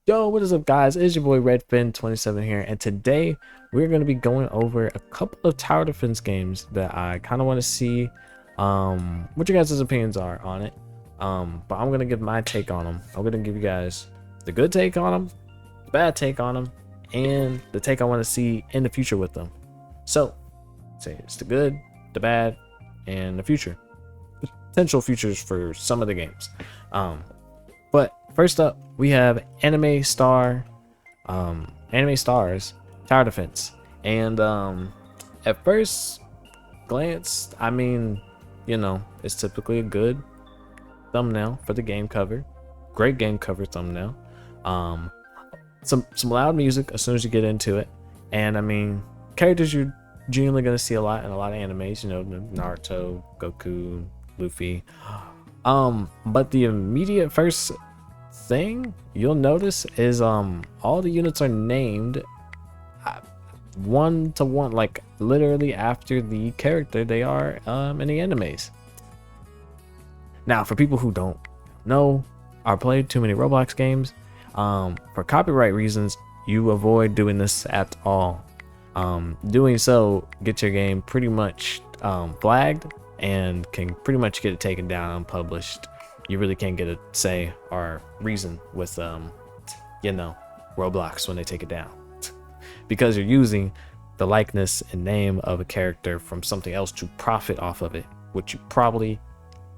Yo, what is up, guys? It's your boy Redfin27 here, and today we're going to be going over a couple of tower defense games that I kind of want to see what your guys' opinions are on it. But I'm going to give my take on them. I'm going to give you guys the good take on them, the bad take on them, and the take I want to see in the future with them. So, say it's the good, the bad, and the future. Potential futures for some of the games. But first up, we have Anime Stars Tower Defense. And at first glance, I mean, you know, it's typically a good thumbnail for the game cover. Great game cover thumbnail. Some loud music as soon as you get into it. And I mean, characters you're generally gonna see a lot in a lot of animes, you know, Naruto, Goku, Luffy. But the immediate first thing you'll notice is all the units are named one to one, like literally after the character they are in the animes. Now, for people who don't know or play too many Roblox games, for copyright reasons, you avoid doing this at all. Doing so gets your game pretty much flagged and can pretty much get it taken down and unpublished. You really can't get a say or reason with you know, Roblox when they take it down, because you're using the likeness and name of a character from something else to profit off of it, which you probably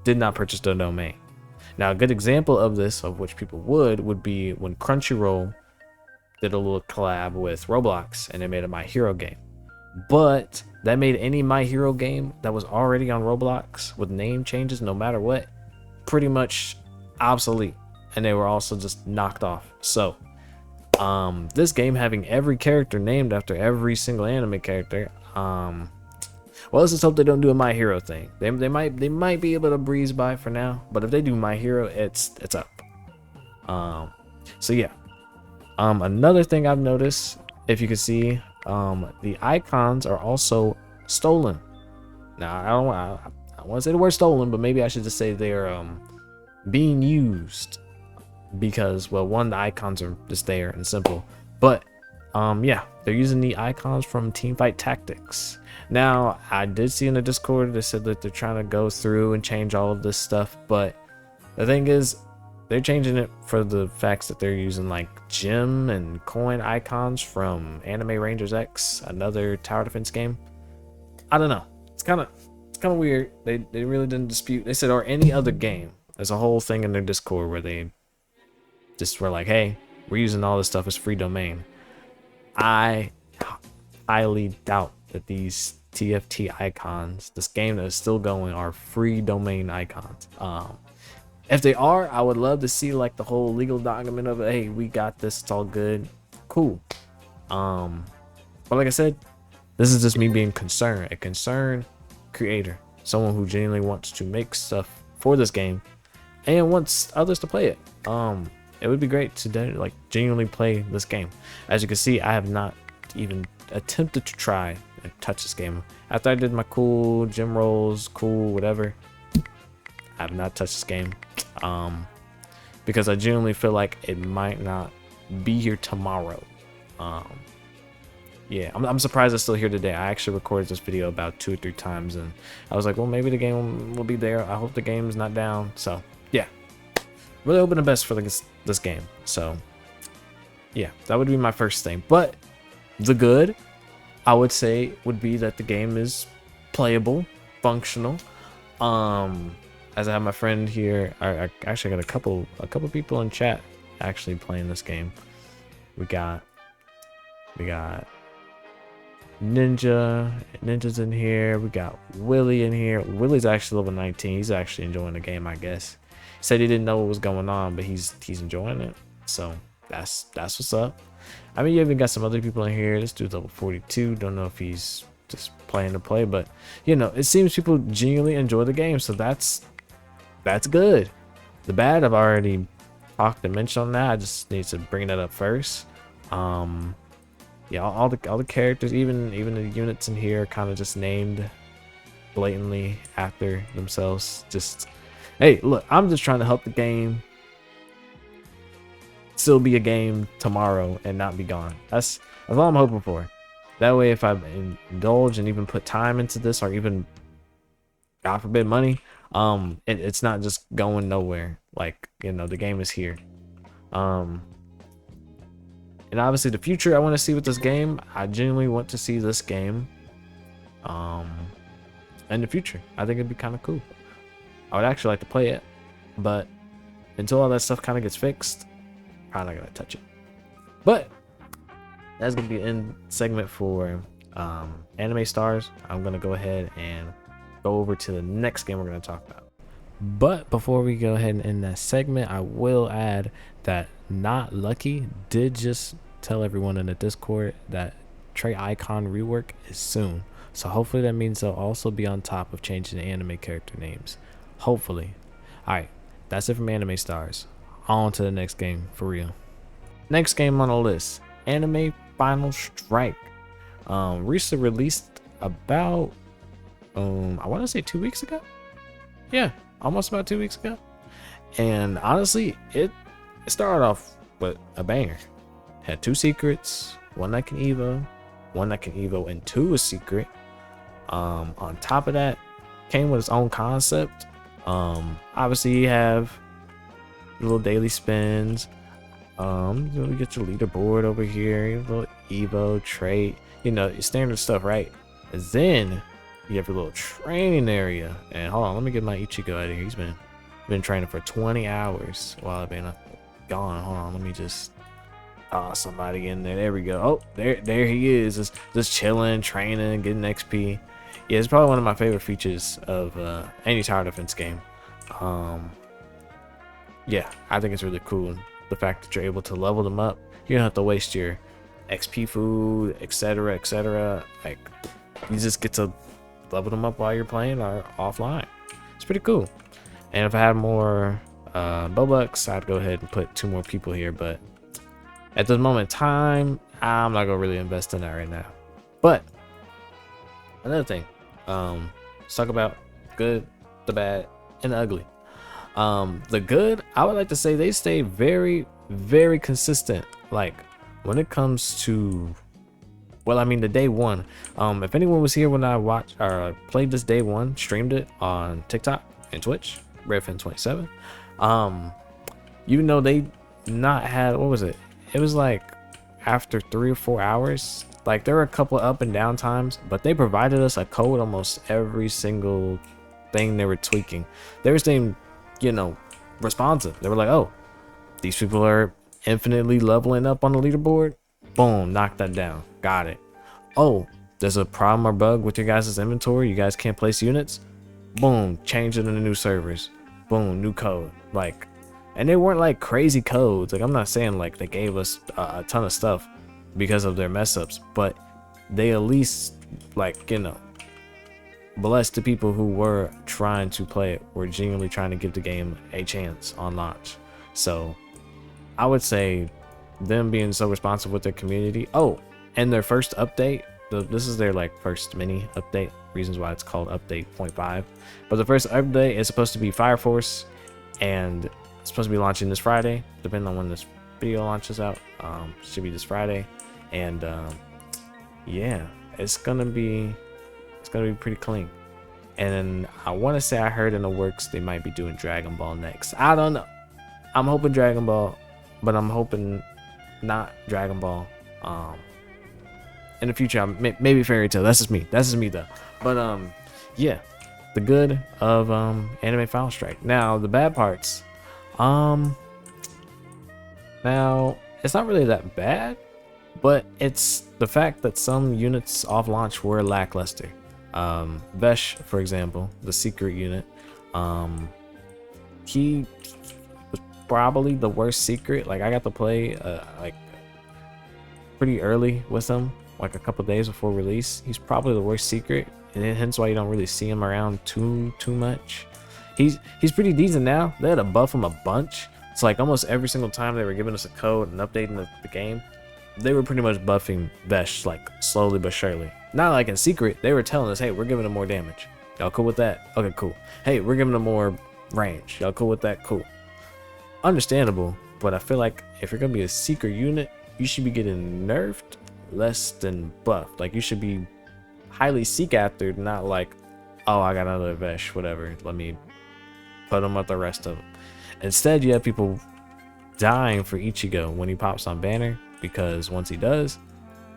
did not purchase the domain. Now, a good example of this, of which people would be when Crunchyroll did a little collab with Roblox and they made a My Hero game. But that made any My Hero game that was already on Roblox with name changes, no matter what, pretty much obsolete, and they were also just knocked off. So this game having every character named after every single anime character, well, let's just hope they don't do a My Hero thing. They might be able to breeze by for now, but if they do My Hero, it's up. So yeah. Another thing I've noticed, if you can see, the icons are also stolen. Now, I want to say the word stolen, but maybe I should just say they're being used, because, well, one, the icons are just there and simple, but yeah, they're using the icons from Teamfight Tactics. Now, I did see in the Discord they said that they're trying to go through and change all of this stuff, but the thing is, they're changing it for the facts that they're using like gem and coin icons from Anime Rangers X, another tower defense game. I don't know. It's kind of weird. They really didn't dispute. They said, or any other game. There's a whole thing in their Discord where they just were like, hey, we're using all this stuff as free domain. I highly doubt that these TFT icons, this game that is still going, are free domain icons. If they are, I would love to see like the whole legal document of it. Hey, we got this, it's all good, cool. But like I said, this is just me being a concerned creator, someone who genuinely wants to make stuff for this game and wants others to play it. It would be great to like genuinely play this game. As you can see, I have not even attempted to try and touch this game. After I did my cool gym rolls, cool whatever, I have not touched this game, because I genuinely feel like it might not be here tomorrow. Yeah, I'm surprised it's still here today. I actually recorded this video about 2 or 3 times, and I was like, well, maybe the game will be there. I hope the game's not down. So yeah, really hoping the best for this game. So yeah, that would be my first thing. But the good, I would say, would be that the game is playable, functional. As I have my friend here, I actually got a couple people in chat actually playing this game. We got Ninja's in here. We got Willie in here. Willie's actually level 19. He's actually enjoying the game, I guess. He said he didn't know what was going on, but he's enjoying it. So that's what's up. I mean, you even got some other people in here. This dude's level 42. Don't know if he's just playing to play, but you know, it seems people genuinely enjoy the game, so that's good. The bad, I've already talked and mentioned on that. I just need to bring that up first. Yeah, all the characters, even the units in here, are kind of just named blatantly after themselves. Just, hey, look, I'm just trying to help the game still be a game tomorrow and not be gone. That's all I'm hoping for. That way, if I indulge and even put time into this, or even, God forbid, money, it's not just going nowhere. Like, you know, the game is here. And obviously the future I want to see with this game, I genuinely want to see this game in the future. I think it'd be kind of cool. I would actually like to play it, but until all that stuff kind of gets fixed, probably not gonna touch it. But that's gonna be the end segment for anime stars. I'm gonna go ahead and go over to the next game we're gonna talk about. But before we go ahead and end that segment, I will add that Not Lucky did just tell everyone in the Discord that trait icon rework is soon. So hopefully that means they'll also be on top of changing the anime character names. Hopefully. Alright, that's it from Anime Stars. On to the next game, for real. Next game on the list, Anime Final Strike. Recently released about, I want to say 2 weeks ago? Yeah, almost about 2 weeks ago. And honestly, it started off with a banger. Had 2 secrets, one that can evo, one that can evo into a secret. On top of that, came with its own concept. Obviously you have little daily spins. You get your leaderboard over here, your little evo trait, you know, your standard stuff, right? And then you have your little training area. And hold on, let me get my Ichigo out of here. He's been training for 20 hours while I've been gone. Hold on, let me just somebody in there. There we go. Oh, there he is, just chilling, training, getting XP. Yeah, it's probably one of my favorite features of any tower defense game. Yeah, I think it's really cool. The fact that you're able to level them up. You don't have to waste your XP food, etc., etc. Like, you just get to level them up while you're playing or offline. It's pretty cool. And if I had more Robux, I'd go ahead and put 2 more people here. But at this moment in time, I'm not gonna really invest in that right now. But another thing, let's talk about good, the bad, and the ugly. The good, I would like to say they stay very, very consistent. Like, when it comes to, well, I mean, the day one. If anyone was here when I watched or played this day one, streamed it on TikTok and Twitch, Redfin27, you know, they not had, what was it? It was like after 3 or 4 hours. Like, there were a couple of up and down times, but they provided us a code almost every single thing they were tweaking. They were staying, you know, responsive. They were like, oh, these people are infinitely leveling up on the leaderboard. Boom, knock that down. Got it. Oh, there's a problem or bug with your guys' inventory. You guys can't place units. Boom, change it in the new servers. Boom, new code. Like, and they weren't like crazy codes. Like, I'm not saying like they gave us a ton of stuff because of their mess ups, but they at least, like, you know, blessed the people who were trying to play it, were genuinely trying to give the game a chance on launch. So I would say them being so responsive with their community. Oh, and their first update, this is their like first mini update, reasons why it's called update 0.5. But the first update is supposed to be Fire Force, and it's supposed to be launching this Friday, depending on when this video launches out. Should be this Friday. And yeah, it's gonna be pretty clean. And I want to say I heard in the works they might be doing Dragon Ball next. I don't know. I'm hoping Dragon Ball, but I'm hoping not Dragon Ball. In the future, maybe Fairy Tail. That's just me. That's just me though. But yeah, the good of Anime Final Strike. Now the bad parts. Now it's not really that bad, but it's the fact that some units off launch were lackluster. Vesh, for example, the secret unit, he was probably the worst secret. Like, I got to play like pretty early with him, like a couple days before release. He's probably the worst secret, and hence why you don't really see him around too much. He's pretty decent now. They had to buff him a bunch. It's like almost every single time they were giving us a code and updating the game, they were pretty much buffing Vesh, like slowly but surely. Not like in secret, they were telling us, hey, we're giving him more damage. Y'all cool with that? Okay, cool. Hey, we're giving him more range. Y'all cool with that? Cool. Understandable, But I feel like if you're gonna be a secret unit, you should be getting nerfed less than buffed. Like you should be highly seek after, not like, oh, I got another Vesh, whatever, let me put them with the rest of them. Instead, you have people dying for Ichigo when he pops on banner, because once he does,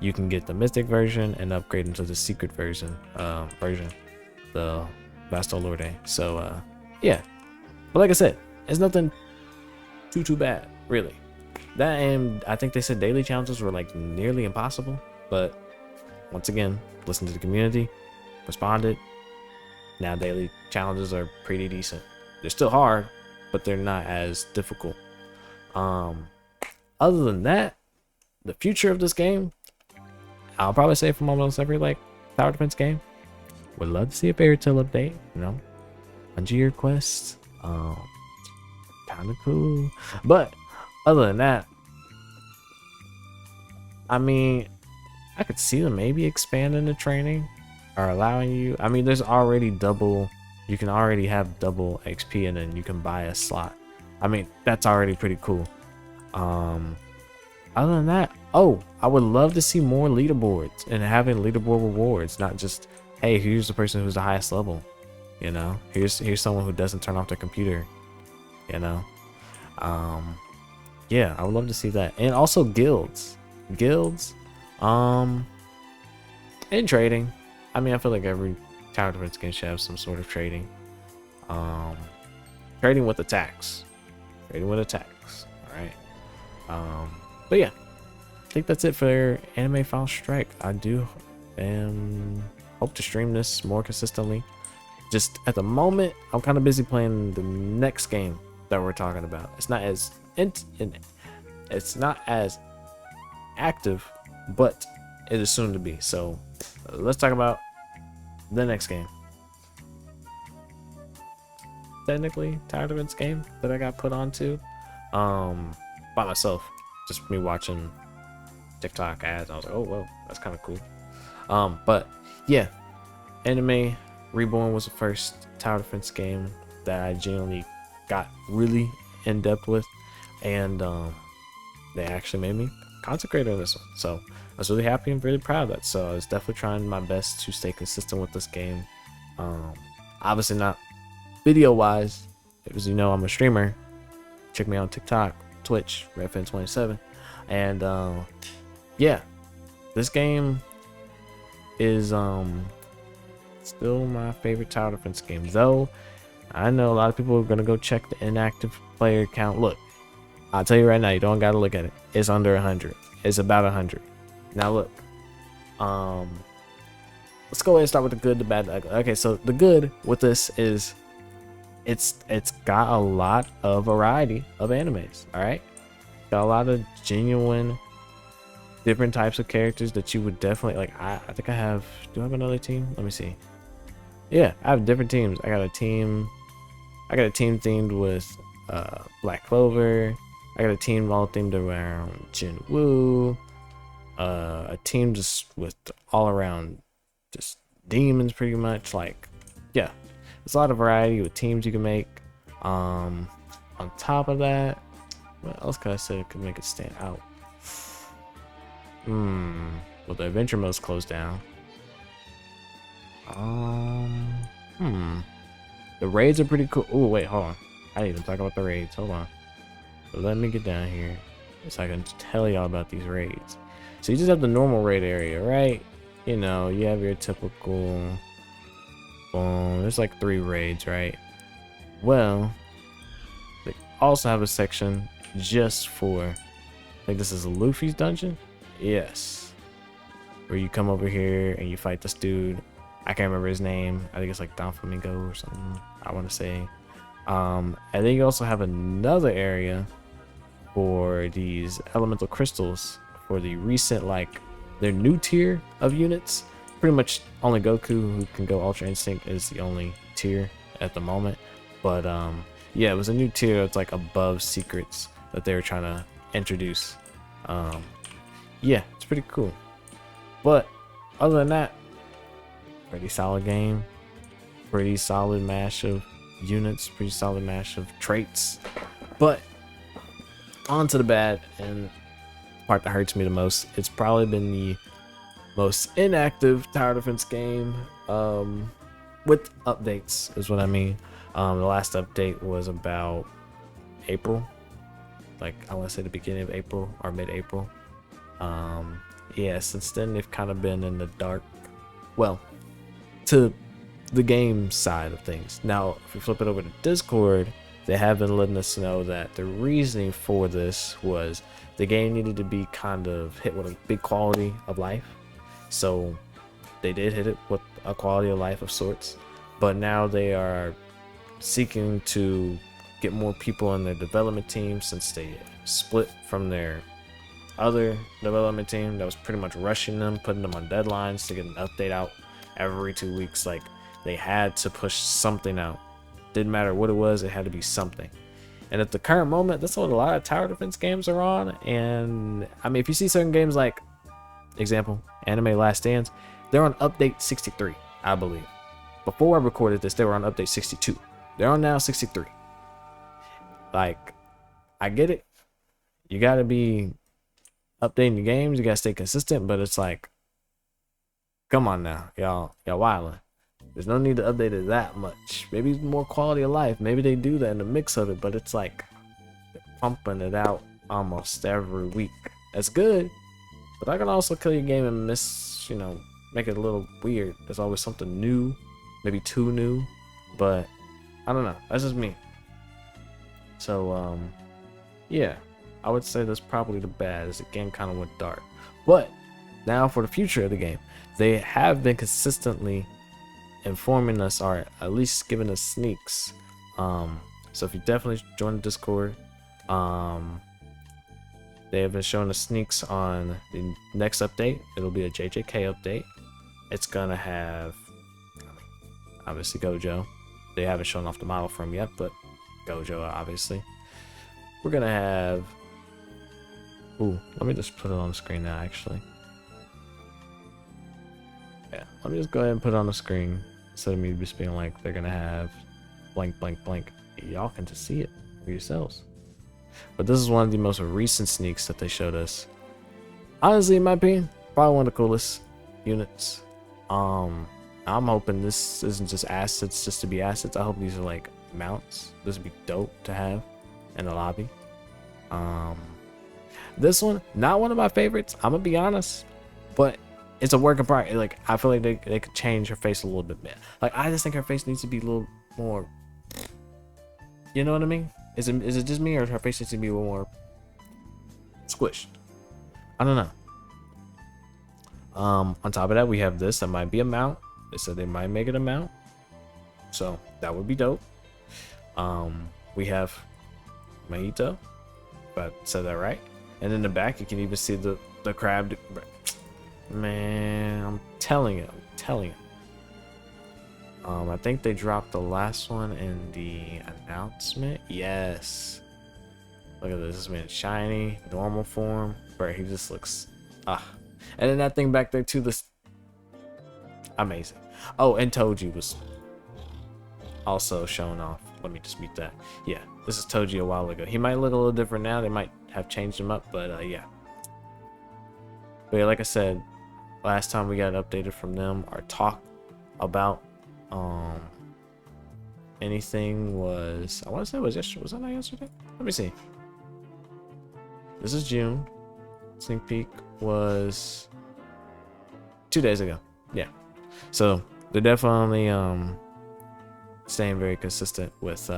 you can get the mythic version and upgrade into the secret version, the Vasto Lorde. So yeah, but like I said, it's nothing too bad, really. That, and I think they said daily challenges were like nearly impossible, but once again, listen to the community, responded. Now daily challenges are pretty decent. They're still hard, but they're not as difficult. Other than that, the future of this game, I'll probably say from almost every like tower defense game, would love to see a fairy tale update, you know, 100-year quests, kind of cool. But other than that, I mean, I could see them maybe expanding the training or allowing you. I mean, there's already double, you can already have double XP and then you can buy a slot. I mean, that's already pretty cool. Other than that, oh, I would love to see more leaderboards and having leaderboard rewards, not just, hey, here's the person who's the highest level, you know, here's someone who doesn't turn off their computer, you know. Yeah, I would love to see that. And also guilds, and trading. I mean, I feel like every tower defense game should have some sort of trading. Trading with attacks. All right. But yeah, I think that's it for Anime Final Strike. I do hope to stream this more consistently. Just at the moment, I'm kind of busy playing the next game that we're talking about. It's not as active, but it is soon to be. So let's talk about the next game. Technically, tower defense game that I got put onto by myself. Just me watching TikTok ads. I was like, oh whoa, that's kind of cool. But yeah, Anime Reborn was the first tower defense game that I genuinely got really in depth with, and they actually made me consecrate on this one. So I was really happy and really proud of that. So I was definitely trying my best to stay consistent with this game. Obviously not video wise, it was, you know, I'm a streamer. Check me out on TikTok, Twitch, Redfin27, and yeah, this game is still my favorite tower defense game, though I know a lot of people are gonna go check the inactive player count. Look, I'll tell you right now, you don't gotta look at it. It's under 100. It's about 100. Now look, let's go ahead and start with the good, the bad, the ugly. Okay, so the good with this is it's got a lot of variety of animes. All right, got a lot of genuine different types of characters that you would definitely like. I think I have, do I have another team? Let me see. Yeah, I have different teams. I got a team themed with Black Clover. I got a team all themed around Jin Woo. A team just with all around just demons, pretty much. Like, yeah, there's a lot of variety with teams you can make. On top of that, what else could I say could make it stand out? Well, the adventure mode's closed down. The raids are pretty cool. Oh wait, hold on. I didn't even talk about the raids. Hold on. So let me get down here so I can tell y'all about these raids. So you just have the normal raid area, right? You know, you have your typical, boom, there's like 3 raids, right? Well, they also have a section just for, I think this is Luffy's dungeon. Yes, where you come over here and you fight this dude. I can't remember his name. I think it's like Don Flamingo or something, I want to say. And then you also have another area for these elemental crystals for the recent, like, their new tier of units. Pretty much only Goku, who can go Ultra Instinct, is the only tier at the moment. But yeah, it was a new tier. It's like above secrets that they were trying to introduce. Yeah, it's pretty cool. But other than that, pretty solid game. Pretty solid mash of units. Pretty solid mash of traits. But On to the bad, and part that hurts me the most. It's probably been the most inactive tower defense game with updates is what I mean. The last update was about April, like I want to say the beginning of April or mid-April. Yeah, since then they've kind of been in the dark, well, to the game side of things. Now if we flip it over to Discord, they have been letting us know that the reasoning for this was the game needed to be kind of hit with a big quality of life. So they did hit it with a quality of life of sorts, but now they are seeking to get more people in their development team, since they split from their other development team that was pretty much rushing them, putting them on deadlines to get an update out every 2 weeks. Like, they had to push something out. Didn't matter what it was, it had to be something. And at the current moment, that's what a lot of tower defense games are on. And I mean, if you see certain games like, example, Anime Last Stands, they're on update 63, I believe. Before I recorded this, they were on update 62. They're on now 63. Like, I get it. You gotta be updating your games, you gotta stay consistent, but it's like, come on now, y'all wildin'. There's no need to update it that much. Maybe more quality of life. Maybe they do that in the mix of it, but it's like they're pumping it out almost every week. That's good, but I can also kill your game and make it a little weird. There's always something new, maybe too new, but I don't know. That's just me. So yeah, I would say that's probably the bad, as the game kind of went dark. But now for the future of the game, they have been consistently informing us, or at least giving us sneaks. So if you definitely join the Discord, they have been showing us sneaks on the next update. It'll be a JJK update. It's gonna have, obviously, Gojo. They haven't shown off the model for him yet, but Gojo, obviously. We're gonna have, ooh, let me just put it on the screen now, actually. Yeah, let me just go ahead and put it on the screen instead of me just being like, they're gonna have blank blank blank. Y'all can just see it for yourselves. But this is one of the most recent sneaks that they showed us. Honestly, in my opinion, probably one of the coolest units. I'm hoping this isn't just assets just to be assets. I hope these are like mounts. This would be dope to have in the lobby. This one, not one of my favorites, I'm gonna be honest, but it's a work in progress. Like, I feel like they could change her face a little bit more. Like, I just think her face needs to be a little more, you know what I mean? Is it just me, or her face needs to be a little more squished? I don't know. On top of that, we have this that might be a mount. They said they might make it a mount, so that would be dope. We have Mahito, if I said that right. And in the back, you can even see the crab. Man, I'm telling you. I think they dropped the last one in the announcement. Yes. Look at this. This man, shiny, normal form. Bro, he just looks, and then that thing back there too. This amazing. Oh, and Toji was also shown off. Let me just mute that. Yeah, this is Toji a while ago. He might look a little different now. They might have changed him up, but yeah. But yeah, like I said, last time we got updated from them, our talk about anything was, I want to say it was yesterday. Was that not yesterday? Let me see. This is June. Sneak peek was 2 days ago. Yeah. So they're definitely staying very consistent with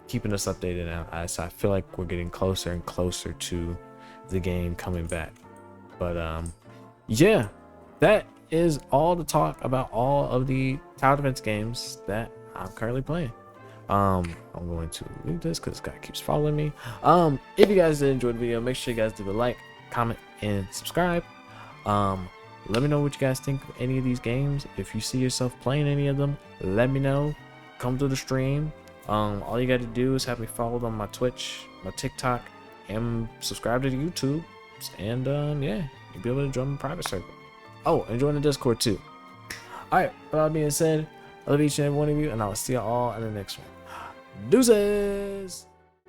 keeping us updated now, as I feel like we're getting closer and closer to the game coming back. But yeah, that is all the talk about all of the tower defense games that I'm currently playing. I'm going to mute this because this guy keeps following me. If you guys did enjoy the video, make sure you guys leave a like, comment, and subscribe. Let me know what you guys think of any of these games. If you see yourself playing any of them, let me know. Come to the stream. All you got to do is have me followed on my Twitch, my TikTok, and subscribe to the YouTube. And yeah, you'll be able to join my private server. Oh, and join the Discord too. Alright, with all that being said, I love each and every one of you, and I'll see you all in the next one. Deuces!